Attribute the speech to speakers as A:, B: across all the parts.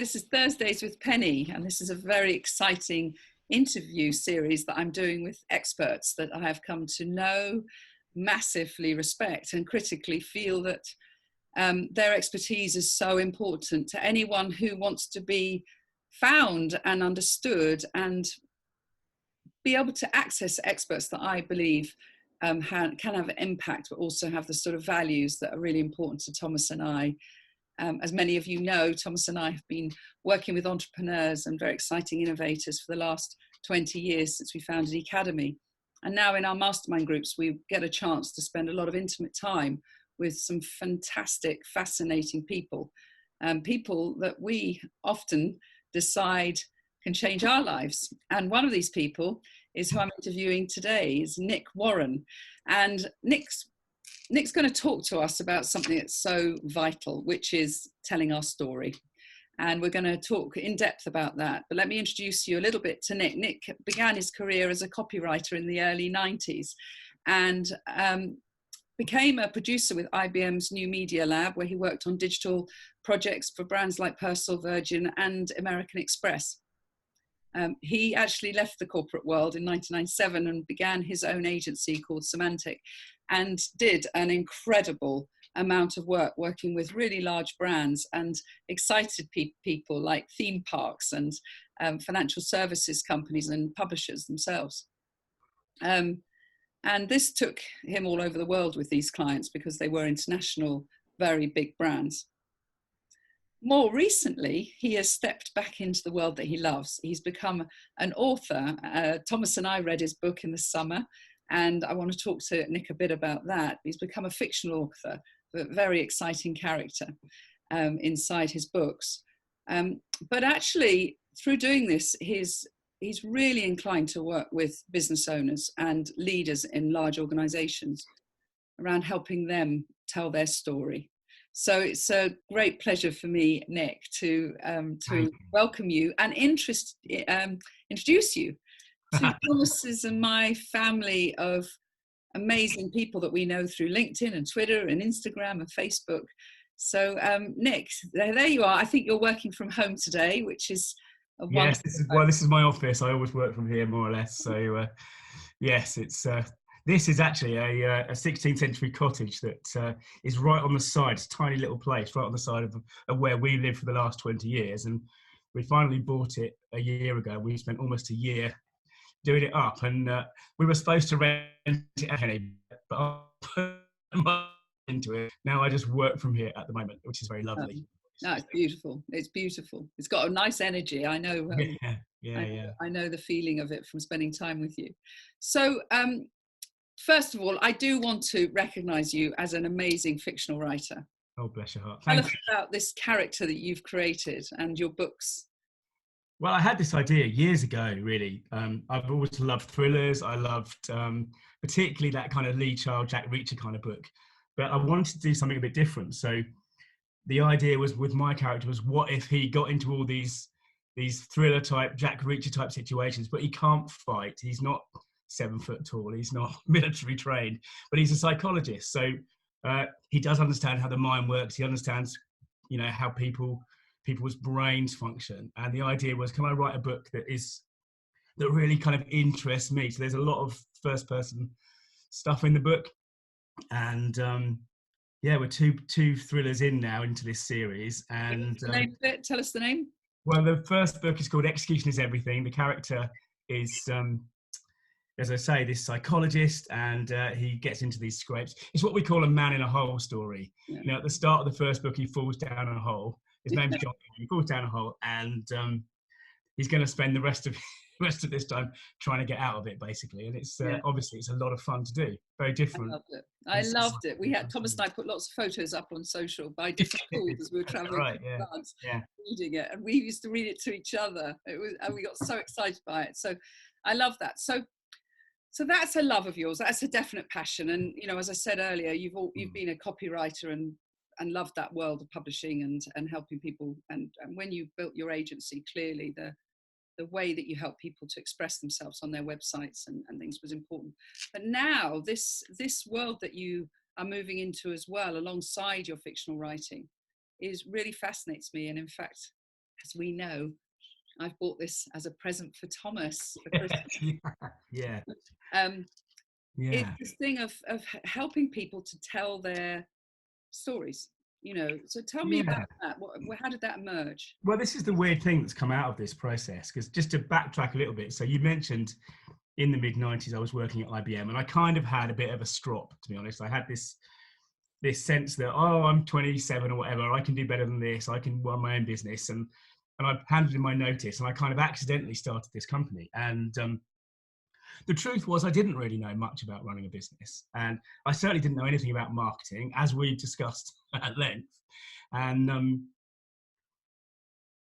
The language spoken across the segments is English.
A: this is Thursdays with Penny, and this is a very exciting interview series that I'm doing with experts that I have come to know, massively respect, and critically feel that their expertise is so important to anyone who wants to be found and understood and be able to access experts that I believe can have an impact, but also have the sort of values that are really important to Thomas and I. As many of you know, Thomas and I have been working with entrepreneurs and very exciting innovators for the last 20 years since we founded the Academy. And now in our mastermind groups, we get a chance to spend a lot of intimate time with some fantastic, fascinating people, people that we often decide can change our lives. And one of these people is who I'm interviewing today, is Nick Warren. And Nick's going to talk to us about something that's so vital, which is telling our story. And we're going to talk in depth about that. But let me introduce you a little bit to Nick. Nick began his career as a copywriter in the early 90s and became a producer with IBM's New Media Lab, where he worked on digital projects for brands like Persil, Virgin, and American Express. He actually left the corporate world in 1997 and began his own agency called Semantic, and did an incredible amount of work working with really large brands and excited people like theme parks and financial services companies and publishers themselves. And this took him all over the world with these clients because they were international, very big brands. More recently, he has stepped back into the world that he loves. He's become an author. Thomas and I read his book in the summer, and I want to talk to Nick a bit about that. He's become a fictional author, a very exciting character inside his books. But actually, through doing this, he's really inclined to work with business owners and leaders in large organizations around helping them tell their story. So it's a great pleasure for me, Nick, to welcome you and introduce you to Thomas's and my family of amazing people that we know through LinkedIn and Twitter and Instagram and Facebook. So Nick, there you are. I think you're working from home today, which is a
B: yes. This is my office. I always work from here, more or less. So yes, it's. This is actually a 16th century cottage that is right on the side. It's a tiny little place right on the side of where we lived for the last 20 years. And we finally bought it a year ago. We spent almost a year doing it up. And we were supposed to rent it out, but I put into it. Now I just work from here at the moment, which is very lovely.
A: No, it's beautiful. It's beautiful. It's got a nice energy. I know. I know the feeling of it from spending time with you. So, first of all, I do want to recognise you as an amazing fictional writer.
B: Oh, bless your heart.
A: Tell us about this character that you've created and your books.
B: Well, I had this idea years ago, really. I've always loved thrillers. I loved particularly that kind of Lee Child, Jack Reacher kind of book. But I wanted to do something a bit different. So the idea was with my character was, what if he got into all these thriller type, Jack Reacher type situations, but he can't fight. He's not 7 foot tall, he's not military trained, but he's a psychologist, so he does understand how the mind works. He understands, how people's brains function. And the idea was, can I write a book that really kind of interests me? So there's a lot of first person stuff in the book, and we're two thrillers in now into this series. And
A: tell us the name.
B: Well, the first book is called Execution is Everything. The character is as I say, this psychologist, and he gets into these scrapes. It's what we call a man in a hole story. Yeah. At the start of the first book, he falls down a hole. His name's John. He falls down a hole, and he's going to spend the rest of this time trying to get out of it, basically. And it's obviously it's a lot of fun to do. Very different.
A: I loved it. We had Thomas and I put lots of photos up on social by different schools as we were traveling through France, reading it, and we used to read it to each other. And we got so excited by it. So I love that. So that's a love of yours. That's a definite passion. And, as I said earlier, you've been a copywriter and loved that world of publishing and helping people. And when you built your agency, clearly the way that you help people to express themselves on their websites and things was important. But now this world that you are moving into as well, alongside your fictional writing, really fascinates me. And in fact, as we know, I've bought this as a present for Thomas for Christmas.
B: Yeah.
A: Um, it's
B: Yeah.
A: this thing of helping people to tell their stories, you know. So tell me about
B: Yeah.
A: that. How did that emerge?
B: Well, this is the weird thing that's come out of this process, because just to backtrack a little bit, so you mentioned in the mid-90s I was working at IBM, and I kind of had a bit of a strop, to be honest. I had this sense that, oh, I'm 27 or whatever, I can do better than this, I can run my own business, and I handed in my notice, and I kind of accidentally started this company. And the truth was, I didn't really know much about running a business, and I certainly didn't know anything about marketing, as we discussed at length. And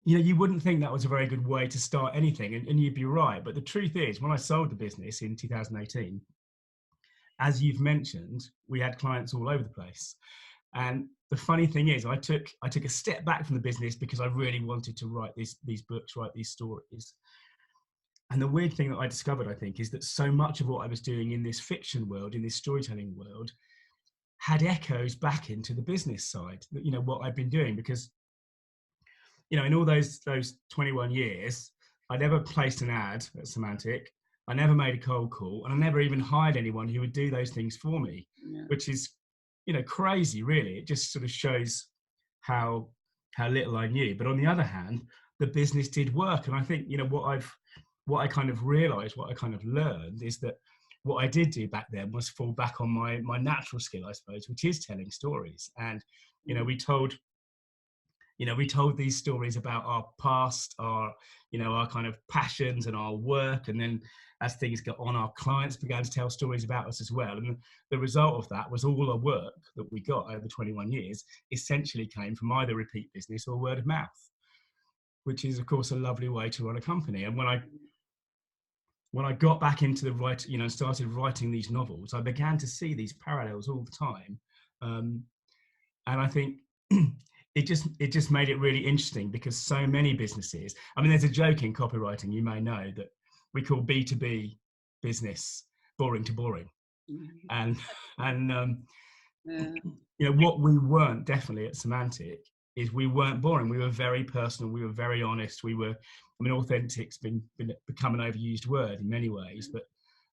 B: you know, you wouldn't think that was a very good way to start anything, and you'd be right. But the truth is, when I sold the business in 2018, as you've mentioned, we had clients all over the place. And the funny thing is, I took a step back from the business because I really wanted to write these books, write these stories. And the weird thing that I discovered, I think, is that so much of what I was doing in this fiction world, in this storytelling world, had echoes back into the business side, you know, what I've been doing. Because, you know, in all those 21 years, I never placed an ad at Semantic. I never made a cold call, and I never even hired anyone who would do those things for me,
A: Yeah.
B: which is, you know, crazy, really. It just sort of shows how little I knew. But on the other hand, the business did work. And I think, you know, what I kind of realized, what I kind of learned, is that what I did do back then was fall back on my natural skill, I suppose, which is telling stories. And, you know, we told these stories about our past, our, you know, our kind of passions and our work. And then as things got on, our clients began to tell stories about us as well. And the result of that was all the work that we got over 21 years essentially came from either repeat business or word of mouth, which is, of course, a lovely way to run a company. And when I got back into the writing, you know, started writing these novels, I began to see these parallels all the time. And I think it just made it really interesting, because so many businesses, I mean, there's a joke in copywriting, you may know, that we call B2B business boring to boring. And
A: Yeah.
B: you know, what we weren't definitely at Semantic is we weren't boring. We were very personal. We were very honest. We were, I mean, authentic's become an overused word in many ways, but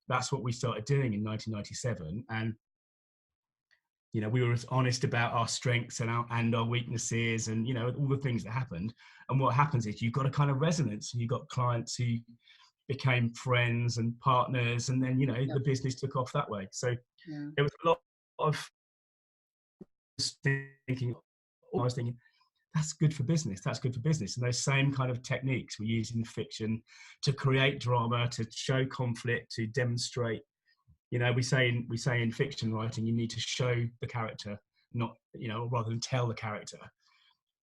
B: that's what we started doing in 1997. And, you know, we were honest about our strengths and our weaknesses, and, you know, all the things that happened. And what happens is you've got a kind of resonance, and you've got clients who became friends and partners, and then, you know, the business took off that way. So there was a lot of thinking, I was thinking, that's good for business. That's good for business. And those same kind of techniques we use in fiction to create drama, to show conflict, to demonstrate. You know, we say in fiction writing, you need to show the character, not, you know, rather than tell the character.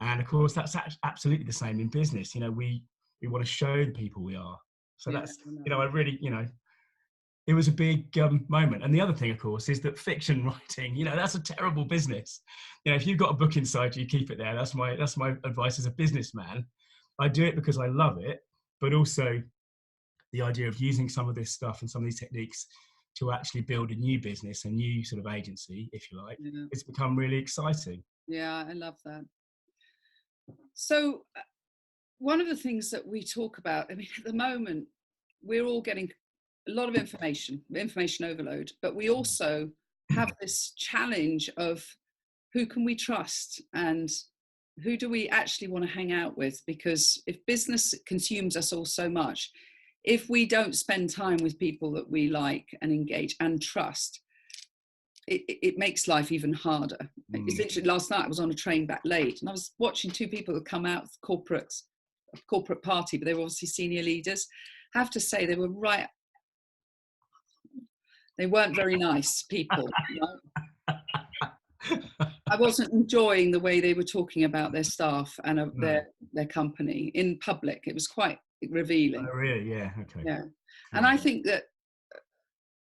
B: And of course, that's absolutely the same in business. You know, we want to show the people we are. So that's, you know, I really, you know, it was a big moment. And the other thing, of course, is that fiction writing, you know, that's a terrible business. You know, if you've got a book inside you, keep it there. That's my advice as a businessman. I do it because I love it, but also the idea of using some of this stuff and some of these techniques to actually build a new business, a new sort of agency, if you like, it's become really exciting.
A: Yeah, I love that. So one of the things that we talk about, I mean, at the moment, we're all getting a lot of information overload, but we also have this challenge of who can we trust and who do we actually want to hang out with? Because if business consumes us all so much, if we don't spend time with people that we like and engage and trust, it makes life even harder. It's interesting, last night I was on a train back late and I was watching two people that come out of a corporate party, but they were obviously senior leaders. I have to say they weren't very nice people. Right? I wasn't enjoying the way they were talking about their staff and their company in public. It was quite revealing.
B: Oh, really? Yeah. Okay.
A: Yeah. And I think that,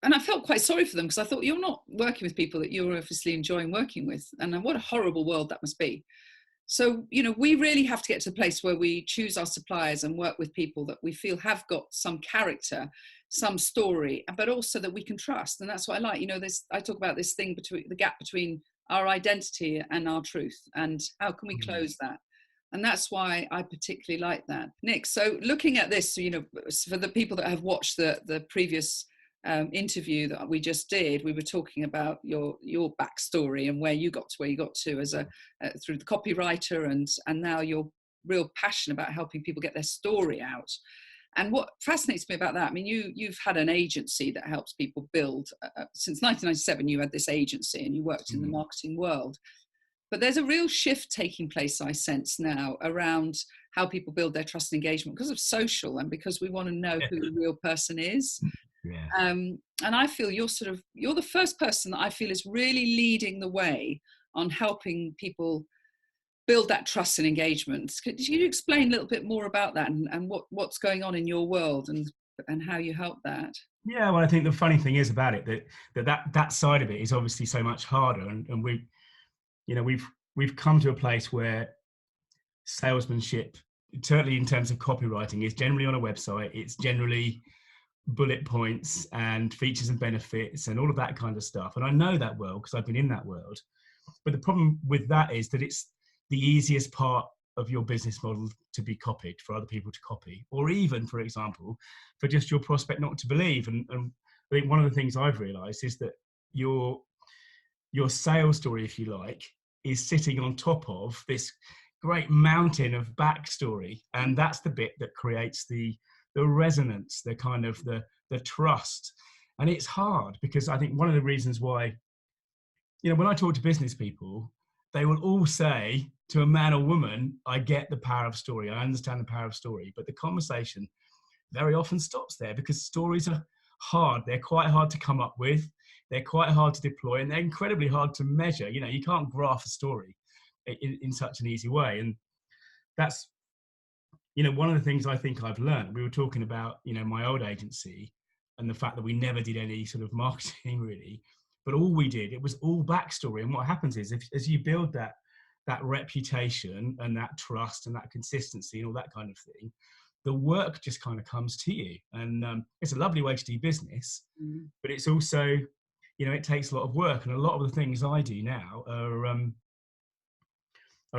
A: and I felt quite sorry for them, because I thought, you're not working with people that you're obviously enjoying working with. And what a horrible world that must be. So, you know, we really have to get to a place where we choose our suppliers and work with people that we feel have got some character, some story, but also that we can trust. And that's what I like. You know, I talk about this thing between the gap between our identity and our truth, and how can we close that? And that's why I particularly like that. Nick, so looking at this, for the people that have watched the previous interview that we just did, we were talking about your backstory and where you got to where you got to as through the copywriter, and now you're real passionate about helping people get their story out. And what fascinates me about that, I mean, you've had an agency that helps people build. Since 1997, you had this agency and you worked in the marketing world. But there's a real shift taking place, I sense now, around how people build their trust and engagement because of social and because we want to know who the real person is.
B: Yeah.
A: And I feel you're the first person that I feel is really leading the way on helping people build that trust and engagement. Could you explain a little bit more about that and what's going on in your world and how you help that?
B: Yeah, well, I think the funny thing is about it that side of it is obviously so much harder, and we've come to a place where salesmanship, certainly in terms of copywriting, is generally on a website. It's generally bullet points and features and benefits and all of that kind of stuff. And I know that well because I've been in that world. But the problem with that is that it's the easiest part of your business model to be copied, for other people to copy, or even, for example, for just your prospect not to believe. And I think one of the things I've realized is that your sales story, if you like, is sitting on top of this great mountain of backstory. And that's the bit that creates the resonance, the kind of the trust. And it's hard because I think one of the reasons why, when I talk to business people, they will all say to a man or woman, I get the power of story. I understand the power of story. But the conversation very often stops there because stories are hard. They're quite hard to come up with. They're quite hard to deploy, and they're incredibly hard to measure. You can't graph a story in such an easy way. And that's, one of the things I think I've learned. We were talking about, my old agency and the fact that we never did any sort of marketing really, but all we did, it was all backstory. And what happens is, as you build that reputation and that trust and that consistency and all that kind of thing, the work just kind of comes to you. And it's a lovely way to do business, but it's also, it takes a lot of work. And a lot of the things I do now are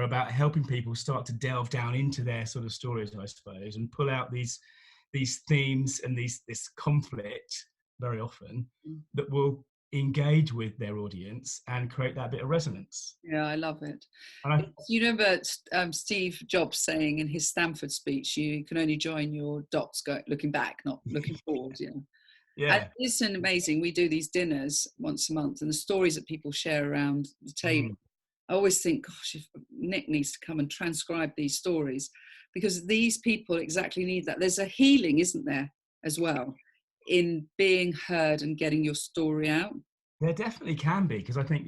B: about helping people start to delve down into their sort of stories, I suppose, and pull out these themes and this conflict very often that will engage with their audience and create that bit of resonance.
A: Yeah, I love it. You remember Steve Jobs saying in his Stanford speech, you can only join your dots looking back, not looking forward.
B: Yeah.
A: And it's amazing. We do these dinners once a month, and the stories that people share around the table. I always think, gosh, if Nick needs to come and transcribe these stories, because these people exactly need that. There's a healing, isn't there, as well, in being heard and getting your story out.
B: There definitely can be, because I think,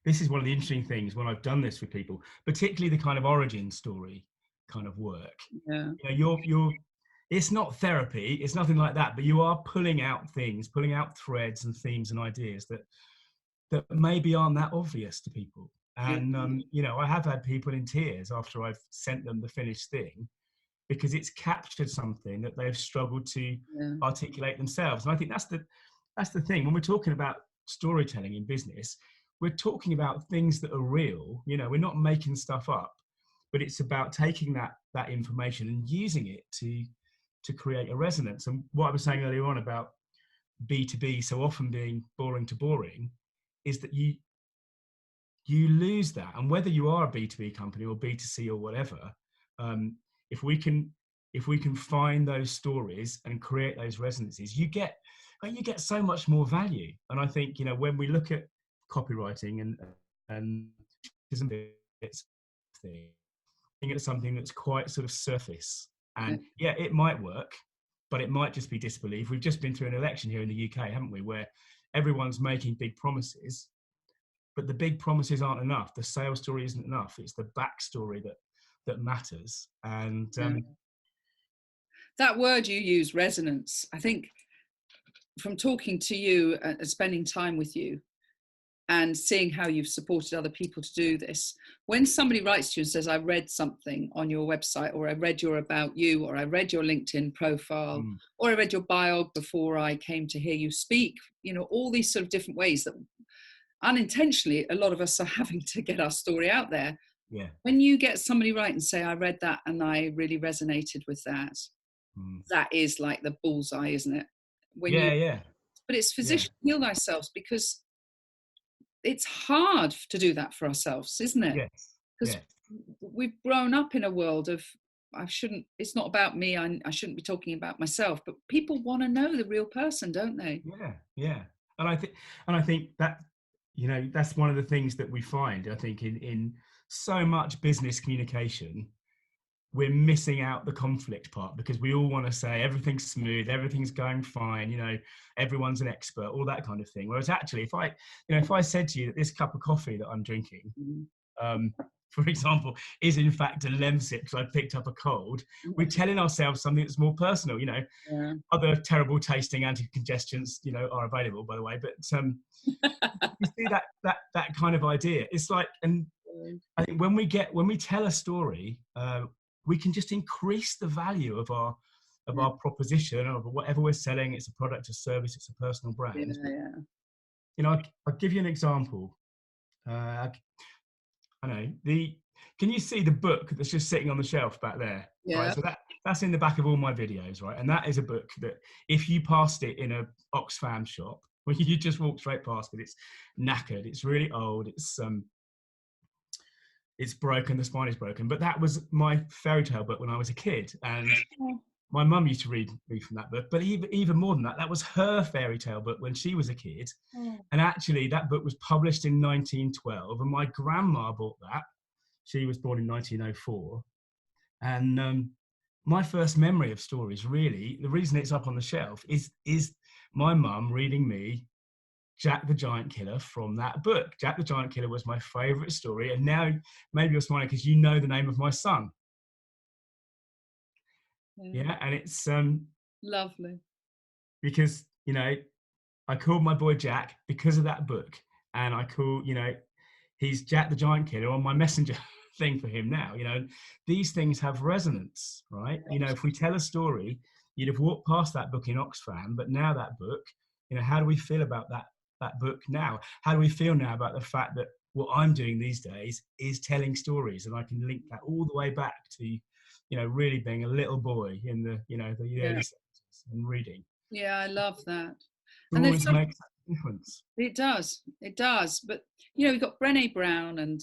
B: this is one of the interesting things when I've done this with people, particularly the kind of origin story kind of work.
A: Yeah.
B: You're it's not therapy, it's nothing like that, but you are pulling out threads and themes and ideas that maybe aren't that obvious to people. And, I have had people in tears after I've sent them the finished thing, because it's captured something that they've struggled to articulate themselves. And I think that's the thing. When we're talking about storytelling in business, we're talking about things that are real. We're not making stuff up, but it's about taking that information and using it to create a resonance. And what I was saying earlier on about B2B so often being boring to boring is that you lose that. And whether you are a B2B company or B2C or whatever, if we can find those stories and create those resonances, you get so much more value. And I think, when we look at copywriting and it's something that's quite sort of surface, and it might work, but it might just be disbelief. We've just been through an election here in the UK, haven't we, where everyone's making big promises, but the big promises aren't enough. The sales story isn't enough. It's the backstory that matters. And
A: that word you use, resonance, I think from talking to you and spending time with you and seeing how you've supported other people to do this, when somebody writes to you and says, I read something on your website, or I read your about you, or I read your LinkedIn profile, or I read your bio before I came to hear you speak, all these sort of different ways that unintentionally a lot of us are having to get our story out there.
B: Yeah.
A: When you get somebody right and say, I read that and I really resonated with that,
B: Mm.
A: that is like the bullseye, isn't it? When you,
B: Yeah, yeah,
A: but it's
B: yeah,
A: physician heal thyself, because it's hard to do that for ourselves, isn't it?
B: yes,
A: Because
B: yes,
A: we've grown up in a world of, it's not about me, I shouldn't be talking about myself, but people want to know the real person, don't they?
B: yeah, yeah. And I think that, that's one of the things that we find, I think, in so much business communication, we're missing out the conflict part, because we all want to say everything's smooth, everything's going fine, everyone's an expert, all that kind of thing. Whereas actually, if I said to you that this cup of coffee that I'm drinking,
A: Mhm.
B: um, for example, is in fact a Lemsip because I picked up a cold, we're telling ourselves something that's more personal.
A: Yeah.
B: Other terrible tasting anti-congestants, are available, by the way. But you see that kind of idea. It's like, and I think when we tell a story, we can just increase the value of our proposition, of whatever we're selling. It's a product, a service, it's a personal
A: Yeah,
B: brand.
A: yeah,
B: I'll give you an example. I know Can you see the book that's just sitting on the shelf back there? Right,
A: yeah.
B: so that's in the back of all my videos, right? And that is a book that if you passed it in a Oxfam shop, when you just walk straight past it, it's knackered, it's really old, it's broken, the spine is broken. But that was my fairy tale book when I was a kid, and my mum used to read from that book. But even more than that, that was her fairy tale book when she was a kid.
A: Oh,
B: And actually, that book was published in 1912, and my grandma bought that. She was born in 1904. And my first memory of stories, really, the reason it's up on the shelf is my mum reading me Jack the Giant Killer from that book. Jack the Giant Killer was my favourite story. And now maybe you're smiling because you know the name of my son.
A: yeah.
B: Yeah. And it's
A: Lovely.
B: because, I called my boy Jack because of that book. And I call, he's Jack the Giant Killer on my messenger thing for him now. These things have resonance, right? If we tell a story, you'd have walked past that book in Oxfam, but now that book, how do we feel about that book now? How do we feel now about the fact that what I'm doing these days is telling stories, and I can link that all the way back to, really being a little boy in the
A: Yeah,
B: early 70s and reading.
A: yeah, I love that. And there's
B: Stories
A: some,
B: make a difference.
A: it does. But we've got Brené Brown and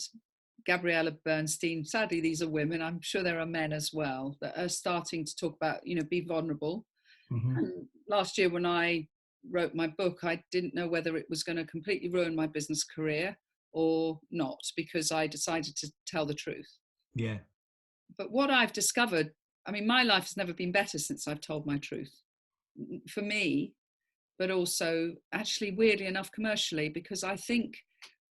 A: Gabriella Bernstein. Sadly, these are women. I'm sure there are men as well that are starting to talk about, be vulnerable.
B: Mm-hmm.
A: And last year when I wrote my book, I didn't know whether it was going to completely ruin my business career or not, because I decided to tell the truth.
B: Yeah.
A: But what I've discovered, I mean, my life has never been better since I've told my truth, for me, but also actually, weirdly enough, commercially, because I think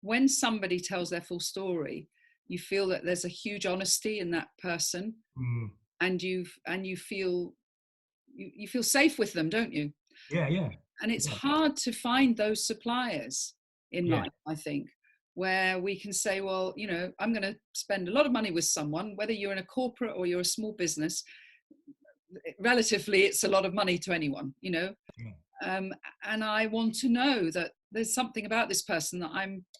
A: when somebody tells their full story, you feel that there's a huge honesty in that person,
B: Mm.
A: and you feel safe with them, don't you?
B: Yeah, yeah,
A: And it's
B: yeah,
A: hard to find those suppliers in
B: yeah,
A: life, I think, where we can say, well, I'm going to spend a lot of money with someone, whether you're in a corporate or you're a small business. Relatively, it's a lot of money to anyone,
B: yeah,
A: um, and I want to know that there's something about this person that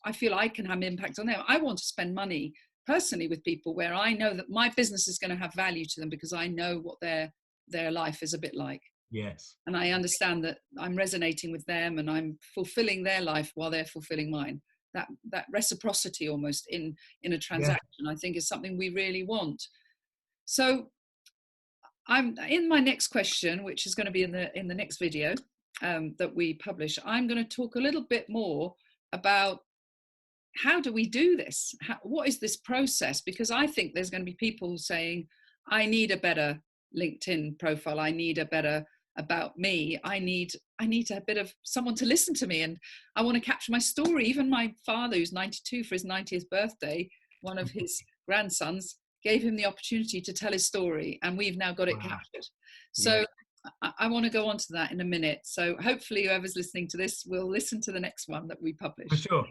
A: I feel I can have an impact on them. I want to spend money personally with people where I know that my business is going to have value to them, because I know what their life is a bit like,
B: yes,
A: and I understand that I'm resonating with them and I'm fulfilling their life while they're fulfilling mine. That reciprocity almost in a
B: yeah,
A: transaction, I think, is something we really want. So I'm in my next question, which is going to be in the next video that we publish. I'm going to talk a little bit more about how do we do this? What is this process? Because I think there's going to be people saying, I need a better LinkedIn profile. I need a better about me. I need a bit of someone to listen to me, and I want to capture my story. Even my father, who's 92, for his 90th birthday, one of his grandsons gave him the opportunity to tell his story, and we've now got it
B: wow,
A: captured.
B: yeah,
A: So I want to go on to that in a minute. So hopefully whoever's listening to this will listen to the next one that we
B: for
A: publish.
B: sure.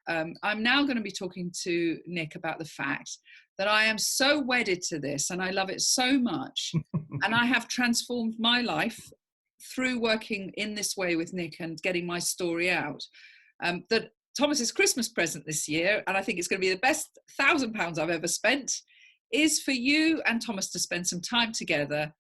A: I'm now going to be talking to Nick about the fact that I am so wedded to this and I love it so much. And I have transformed my life through working in this way with Nick and getting my story out. That Thomas's Christmas present this year, and I think it's going to be the best £1,000 I've ever spent, is for you and Thomas to spend some time together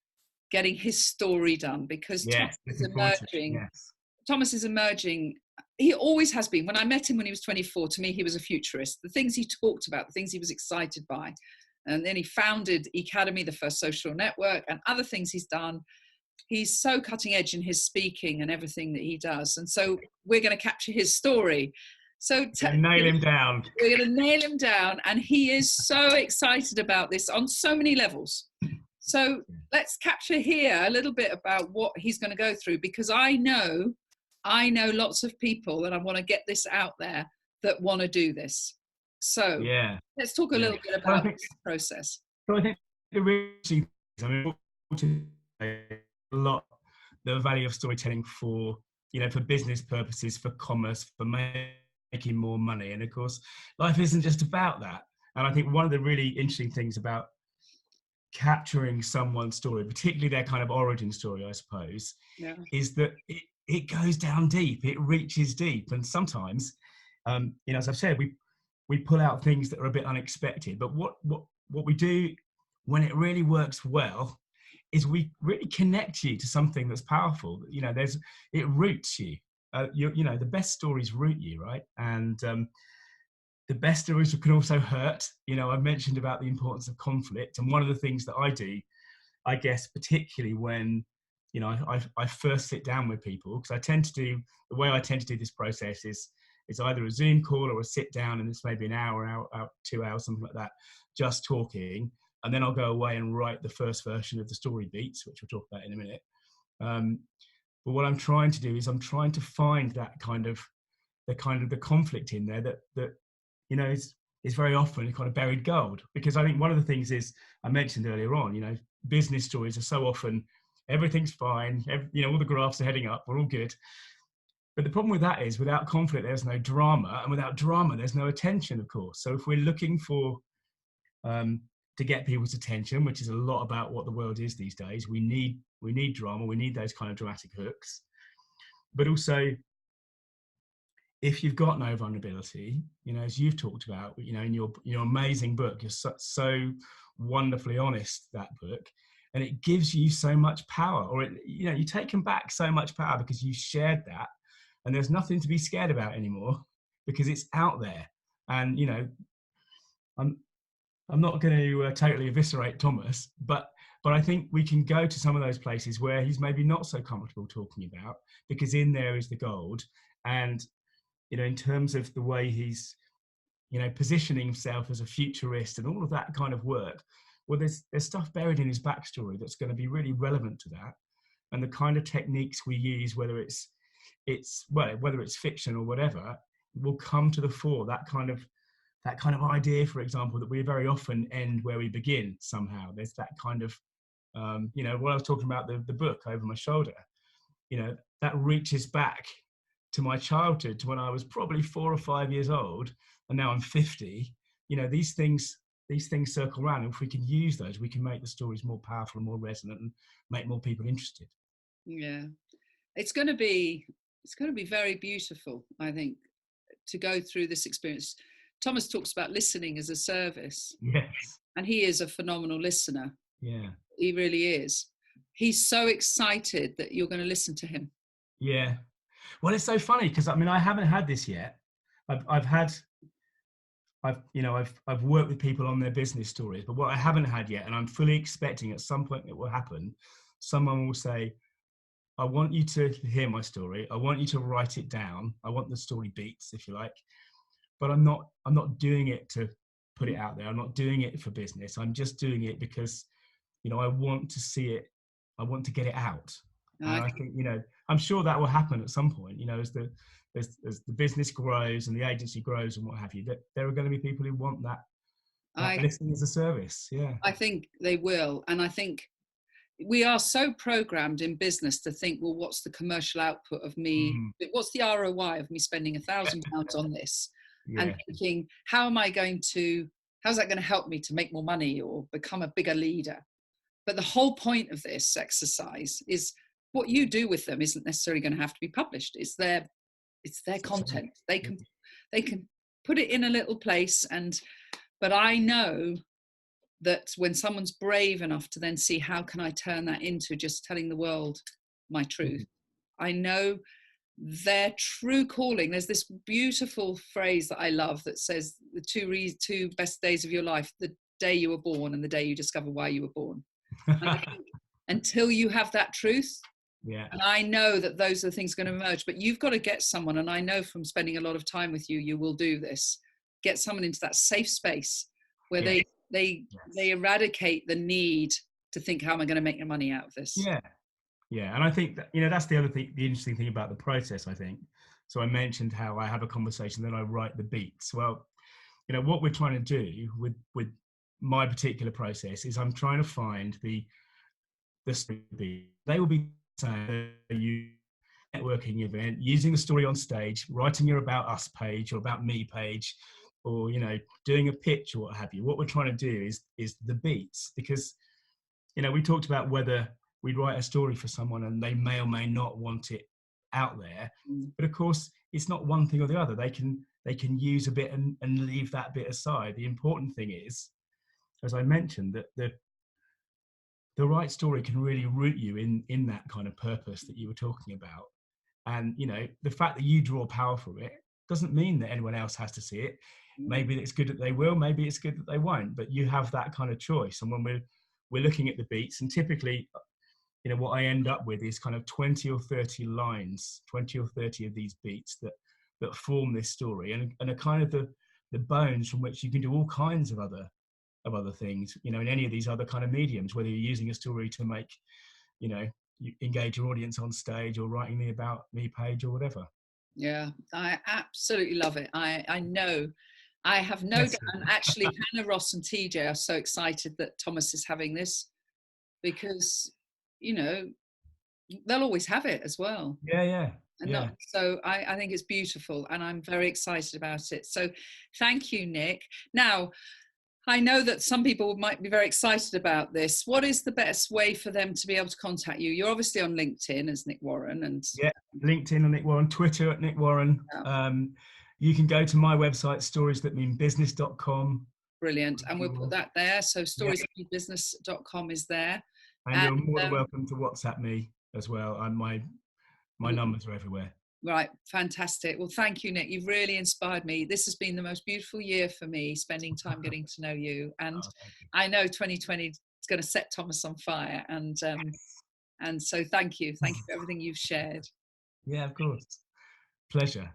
A: getting his story done, because
B: Yes, looking forward to it. Yes.
A: Thomas is emerging. He always has been. When I met him when he was 24, to me, he was a futurist. The things he talked about, the things he was excited by. And then he founded Academy, the first social network, and other things he's done. He's so cutting edge in his speaking and everything that he does. And so we're going to capture his story. So
B: nail him down.
A: We're going to nail him down. And he is so excited about this on so many levels. So let's capture here a little bit about what he's going to go through, because I know lots of people, and I want to get this out there, that want to do this. So let's talk a little bit about this process.
B: So I think the really, I mean, a lot the value of storytelling for, you know, for business purposes, for commerce, for making more money. And of course, life isn't just about that. And I think one of the really interesting things about capturing someone's story, particularly their kind of origin story, I suppose, is that it goes down deep, it reaches deep. And sometimes, you know, as I've said, we pull out things that are a bit unexpected. But what we do when it really works well is we really connect you to something that's powerful. You know, it roots you. You know, the best stories root you, right? And the best stories can also hurt. You know, I've mentioned about the importance of conflict. And one of the things that I do, I guess, particularly when, you know, I first sit down with people, because the way I tend to do this process is either a Zoom call or a sit down, and it's maybe an hour, 2 hours, something like that, just talking. And then I'll go away and write the first version of the story beats, which we'll talk about in a minute. But what I'm trying to do is I'm trying to find that the conflict in there that you know is very often kind of buried gold. Because I think one of the things is, I mentioned earlier on, you know, business stories are so often everything's fine, you know, all the graphs are heading up, we're all good. But the problem with that is, without conflict, there's no drama, and without drama, there's no attention, of course. So if we're looking for to get people's attention, which is a lot about what the world is these days, we need drama, we need those kind of dramatic hooks. But also, if you've got no vulnerability, you know, as you've talked about, you know, in your amazing book, you're so wonderfully honest, that book, and it gives you so much power, or you know, you take them back so much power because you shared that, and there's nothing to be scared about anymore because it's out there. And you know, I'm not going to totally eviscerate Thomas, but I think we can go to some of those places where he's maybe not so comfortable talking about, because in there is the gold. And you know, in terms of the way he's, you know, positioning himself as a futurist and all of that kind of work, well, there's stuff buried in his backstory that's going to be really relevant to that. And the kind of techniques we use, whether it's fiction or whatever, will come to the fore. That kind of idea, for example, that we very often end where we begin somehow. There's that kind of, you know, what I was talking about, the book over my shoulder, you know, that reaches back to my childhood, to when I was probably 4 or 5 years old, and now I'm 50. You know, these things circle around. And if we can use those, we can make the stories more powerful and more resonant and make more people interested.
A: Yeah, it's going to be very beautiful, I think, to go through this experience. Thomas talks about listening as a service.
B: Yes.
A: And he is a phenomenal listener.
B: Yeah.
A: He really is. He's so excited that you're going to listen to him.
B: Yeah. Well, it's so funny because, I mean, I haven't had this yet. I've worked with people on their business stories, but what I haven't had yet, and I'm fully expecting at some point it will happen, someone will say, I want you to hear my story. I want you to write it down. I want the story beats, if you like. But I'm not doing it to put it out there. I'm not doing it for business. I'm just doing it because, you know, I want to see it. I want to get it out. And I think, you know, I'm sure that will happen at some point, you know, as the business grows and the agency grows and what have you, that there are going to be people who want that listening as a service. Yeah.
A: I think they will. And I think we are so programmed in business to think, well, what's the commercial output of me? What's the ROI of me spending £1,000 on this? Yeah. And thinking, how's that going to help me to make more money or become a bigger leader? But the whole point of this exercise is what you do with them isn't necessarily going to have to be published. It's their content. They they can put it in a little place. But I know that when someone's brave enough to then see, how can I turn that into just telling the world my truth? I know their true calling. There's this beautiful phrase that I love that says the two best days of your life: the day you were born and the day you discover why you were born. And I think until you have that truth,
B: Yeah.
A: and I know that those are the things going to emerge, but you've got to get someone, and I know from spending a lot of time with you, you will do this, get someone into that safe space where
B: Yeah.
A: they eradicate the need to think, how am I going to make money out of this?
B: Yeah. Yeah. And I think that, that's the other thing, the interesting thing about the process, I think. So I mentioned how I have a conversation, then I write the beats. Well, what we're trying to do with my particular process is I'm trying to find the beat. They will be saying you networking event, using the story on stage, writing your about us page or about me page, or doing a pitch or what have you. What we're trying to do is the beats, because we talked about whether we'd write a story for someone and they may or may not want it out there, but of course it's not one thing or the other. They can use a bit and leave that bit aside. The important thing is, as I mentioned, that the right story can really root you in that kind of purpose that you were talking about. And the fact that you draw power from it doesn't mean that anyone else has to see it. Maybe it's good that they will, maybe it's good that they won't, but you have that kind of choice. And when we're looking at the beats, and typically what I end up with is kind of 20 or 30 lines, 20 or 30 of these beats that form this story, and are kind of the bones from which you can do all kinds of other things, in any of these other kind of mediums, whether you're using a story to make, you engage your audience on stage, or writing the about me page or whatever.
A: Yeah, I absolutely love it. I know, I have no doubt. And actually, Hannah, Ross and TJ are so excited that Thomas is having this, because, they'll always have it as well.
B: Yeah.
A: And so I think it's beautiful, and I'm very excited about it. So thank you, Nick. Now, I know that some people might be very excited about this. What is the best way for them to be able to contact you? You're obviously on LinkedIn as Nick Warren, and
B: LinkedIn on Nick Warren, Twitter at Nick Warren. Yeah. You can go to my website, storiesthatmeanbusiness.com.
A: Brilliant. And we'll put that there. So storiesthatmeanbusiness.com is there.
B: And you're more than welcome to WhatsApp me as well. My numbers are everywhere.
A: Right. Fantastic. Well, thank you, Nick. You've really inspired me. This has been the most beautiful year for me, spending time getting to know you. And I know 2020 is going to set Thomas on fire. And so thank you. Thank you for everything you've shared.
B: Yeah, of course. Pleasure.